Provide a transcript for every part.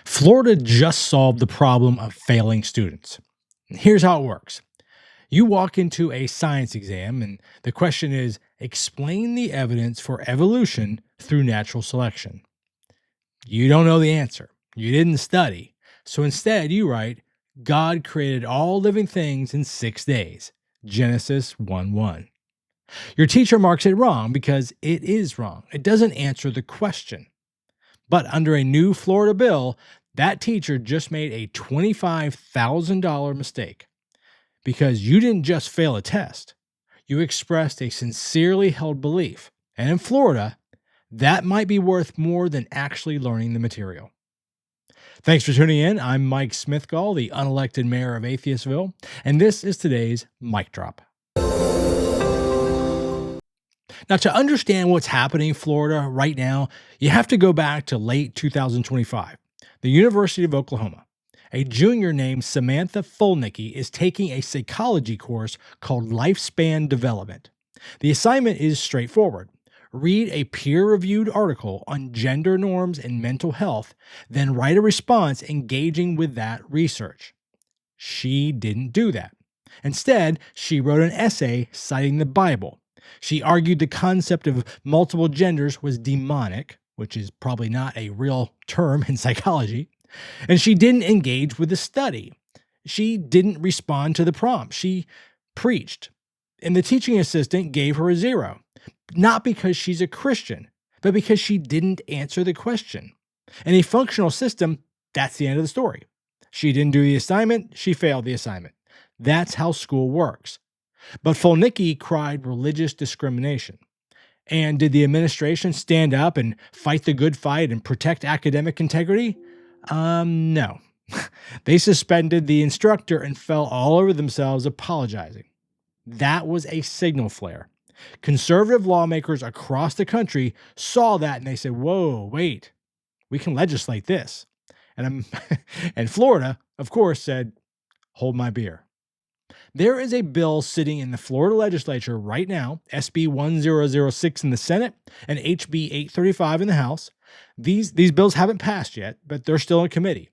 Florida just solved the problem of failing students. Here's how it works. You walk into a science exam, and the question is explain the evidence for evolution through natural selection. You don't know the answer. You didn't study. So instead, you write, God created all living things in 6 days. Genesis 1:1. Your teacher marks it wrong because it is wrong. It doesn't answer the question. But under a new Florida bill, that teacher just made a $25,000 mistake because you didn't just fail a test. You expressed a sincerely held belief. And in Florida, that might be worth more than actually learning the material. Thanks for tuning in. I'm Mike Smithgall, the unelected mayor of Atheistville, and this is today's Mic Drop. Now, to understand what's happening in Florida right now, you have to go back to late 2025. The University of Oklahoma. A junior named Samantha Fulnicki is taking a psychology course called Lifespan Development. The assignment is straightforward. Read a peer-reviewed article on gender norms and mental health, then write a response engaging with that research. She didn't do that. Instead, she wrote an essay citing the Bible. She argued the concept of multiple genders was demonic, which is probably not a real term in psychology, and she didn't engage with the study. She didn't respond to the prompt. She preached, and the teaching assistant gave her a 0, not because she's a Christian, but because she didn't answer the question. In a functional system, that's the end of the story. She didn't do the assignment, she failed the assignment. That's how school works. But Fulnicki cried religious discrimination. And did the administration stand up and fight the good fight and protect academic integrity? No. They suspended the instructor and fell all over themselves apologizing. That was a signal flare. Conservative lawmakers across the country saw that and they said, whoa, wait, we can legislate this. And Florida, of course, said, hold my beer. There is a bill sitting in the Florida legislature right now, SB 1006 in the Senate and HB 835 in the House. These bills haven't passed yet, but they're still in committee.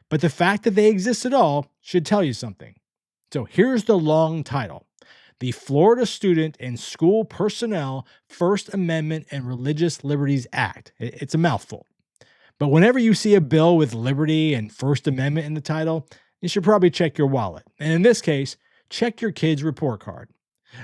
But the fact that they exist at all should tell you something. So here's the long title. The Florida Student and School Personnel First Amendment and Religious Liberties Act. It's a mouthful. But whenever you see a bill with liberty and First Amendment in the title, you should probably check your wallet. And in this case, check your kid's report card.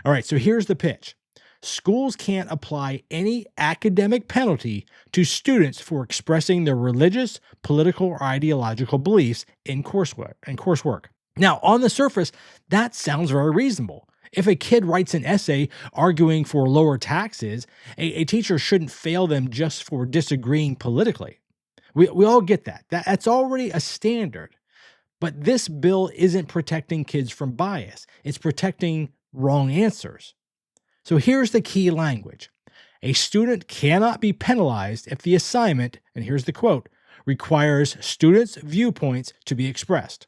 All right, so here's the pitch. Schools can't apply any academic penalty to students for expressing their religious, political, or ideological beliefs in coursework. Now, on the surface, that sounds very reasonable. If a kid writes an essay arguing for lower taxes, a teacher shouldn't fail them just for disagreeing politically. We all get that. That's already a standard. But this bill isn't protecting kids from bias. It's protecting wrong answers. So here's the key language. A student cannot be penalized if the assignment, and here's the quote, requires students' viewpoints to be expressed.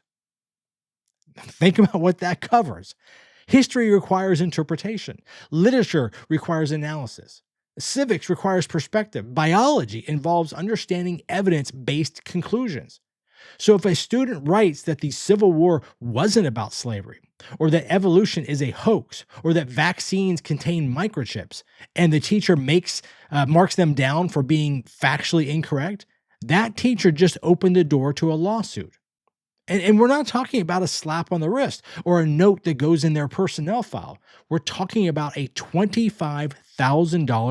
Think about what that covers. History requires interpretation. Literature requires analysis. Civics requires perspective. Biology involves understanding evidence-based conclusions. So if a student writes that the Civil War wasn't about slavery, or that evolution is a hoax, or that vaccines contain microchips, and the teacher marks them down for being factually incorrect, that teacher just opened the door to a lawsuit. And we're not talking about a slap on the wrist or a note that goes in their personnel file. We're talking about a $25,000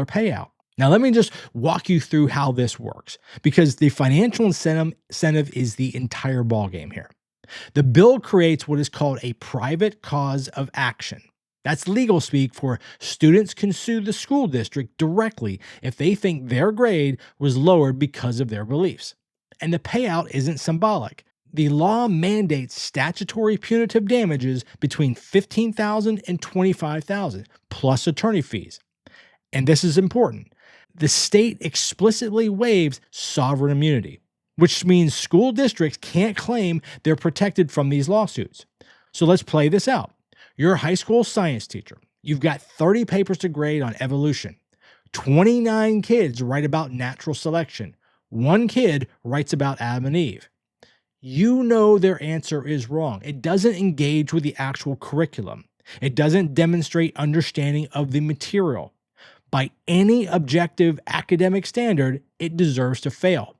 payout. Now, let me just walk you through how this works, because the financial incentive is the entire ballgame here. The bill creates what is called a private cause of action. That's legal speak for students can sue the school district directly if they think their grade was lowered because of their beliefs. And the payout isn't symbolic. The law mandates statutory punitive damages between $15,000 and $25,000, plus attorney fees. And this is important. The state explicitly waives sovereign immunity, which means school districts can't claim they're protected from these lawsuits. So let's play this out. You're a high school science teacher. You've got 30 papers to grade on evolution. 29 kids write about natural selection. One kid writes about Adam and Eve. You know their answer is wrong. It doesn't engage with the actual curriculum. It doesn't demonstrate understanding of the material. By any objective academic standard, it deserves to fail.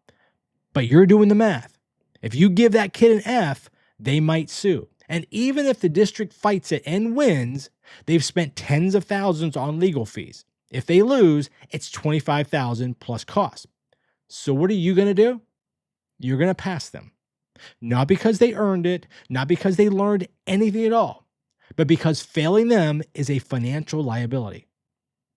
But you're doing the math. If you give that kid an F, they might sue. And even if the district fights it and wins, they've spent tens of thousands on legal fees. If they lose, it's $25,000 plus costs. So what are you going to do? You're going to pass them. Not because they earned it, not because they learned anything at all, but because failing them is a financial liability.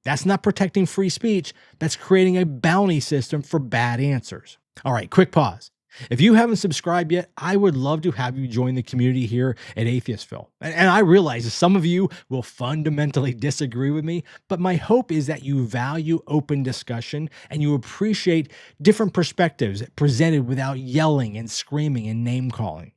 That's not protecting free speech. That's creating a bounty system for bad answers. All right, quick pause. If you haven't subscribed yet, I would love to have you join the community here at Atheistville. And I realize some of you will fundamentally disagree with me, but my hope is that you value open discussion and you appreciate different perspectives presented without yelling and screaming and name calling.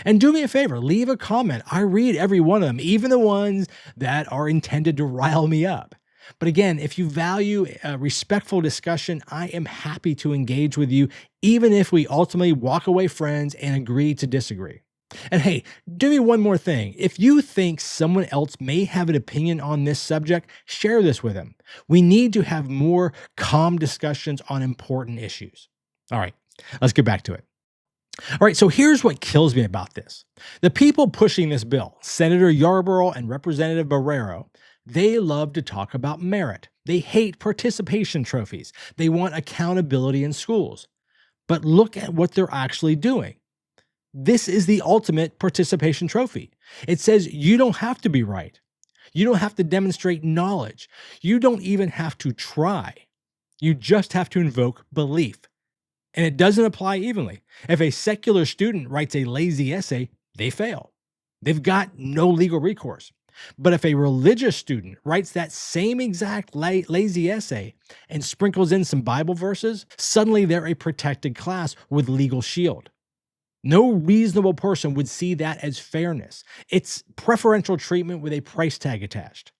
And do me a favor, leave a comment. I read every one of them, even the ones that are intended to rile me up. But again, if you value a respectful discussion, I am happy to engage with you, even if we ultimately walk away friends and agree to disagree. And hey, do me one more thing. If you think someone else may have an opinion on this subject, share this with them. We need to have more calm discussions on important issues. All right, let's get back to it. All right, so here's what kills me about this. The people pushing this bill, Senator Yarborough and Representative Barrero, they love to talk about merit. They hate participation trophies. They want accountability in schools. But look at what they're actually doing. This is the ultimate participation trophy. It says you don't have to be right. You don't have to demonstrate knowledge. You don't even have to try. You just have to invoke belief. And it doesn't apply evenly. If a secular student writes a lazy essay, they fail. They've got no legal recourse. But if a religious student writes that same exact lazy essay and sprinkles in some Bible verses, suddenly they're a protected class with legal shield. No reasonable person would see that as fairness. It's preferential treatment with a price tag attached.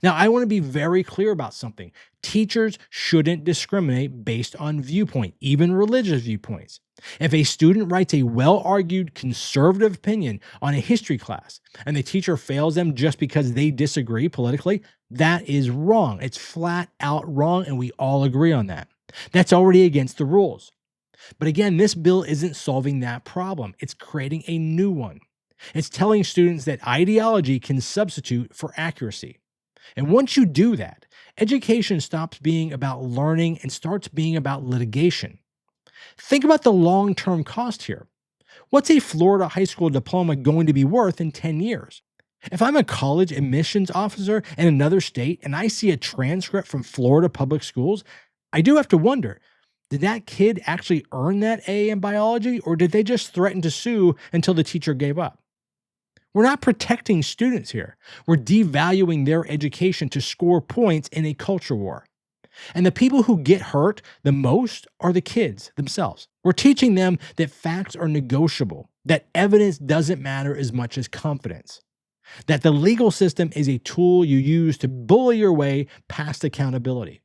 Now, I want to be very clear about something. Teachers shouldn't discriminate based on viewpoint, even religious viewpoints. If a student writes a well-argued conservative opinion on a history class and the teacher fails them just because they disagree politically, that is wrong. It's flat out wrong, and we all agree on that. That's already against the rules. But again, this bill isn't solving that problem. It's creating a new one. It's telling students that ideology can substitute for accuracy. And once you do that, education stops being about learning and starts being about litigation. Think about the long-term cost here. What's a Florida high school diploma going to be worth in 10 years? If I'm a college admissions officer in another state and I see a transcript from Florida public schools, I do have to wonder, did that kid actually earn that A in biology, or did they just threaten to sue until the teacher gave up? We're not protecting students here. We're devaluing their education to score points in a culture war. And the people who get hurt the most are the kids themselves. We're teaching them that facts are negotiable, that evidence doesn't matter as much as confidence, that the legal system is a tool you use to bully your way past accountability.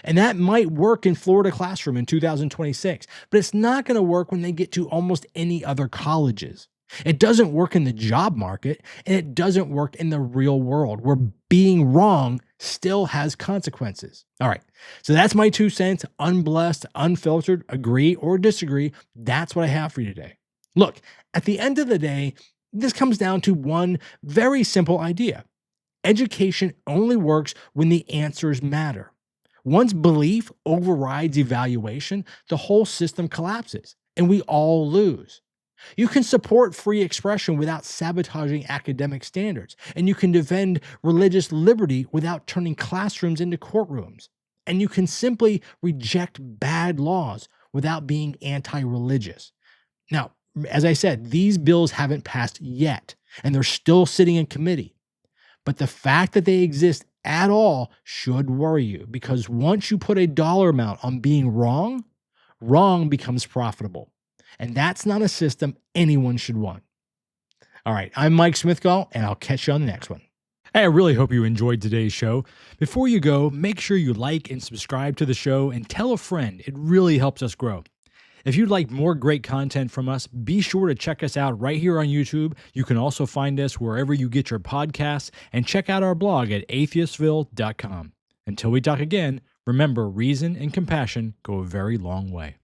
And that might work in Florida classroom in 2026, but it's not going to work when they get to almost any other colleges. It doesn't work in the job market, and it doesn't work in the real world where being wrong still has consequences. All right, so that's my 2 cents, unblessed, unfiltered, agree or disagree. That's what I have for you today. Look, at the end of the day, this comes down to one very simple idea. Education only works when the answers matter. Once belief overrides evaluation, the whole system collapses, and we all lose. You can support free expression without sabotaging academic standards, and you can defend religious liberty without turning classrooms into courtrooms. And you can simply reject bad laws without being anti-religious. Now, as I said, these bills haven't passed yet, and they're still sitting in committee. But the fact that they exist at all should worry you, because once you put a dollar amount on being wrong, wrong becomes profitable. And that's not a system anyone should want. All right, I'm Mike Smithgall, and I'll catch you on the next one. Hey, I really hope you enjoyed today's show. Before you go, make sure you like and subscribe to the show and tell a friend. It really helps us grow. If you'd like more great content from us, be sure to check us out right here on YouTube. You can also find us wherever you get your podcasts and check out our blog at atheistville.com. Until we talk again, remember reason and compassion go a very long way.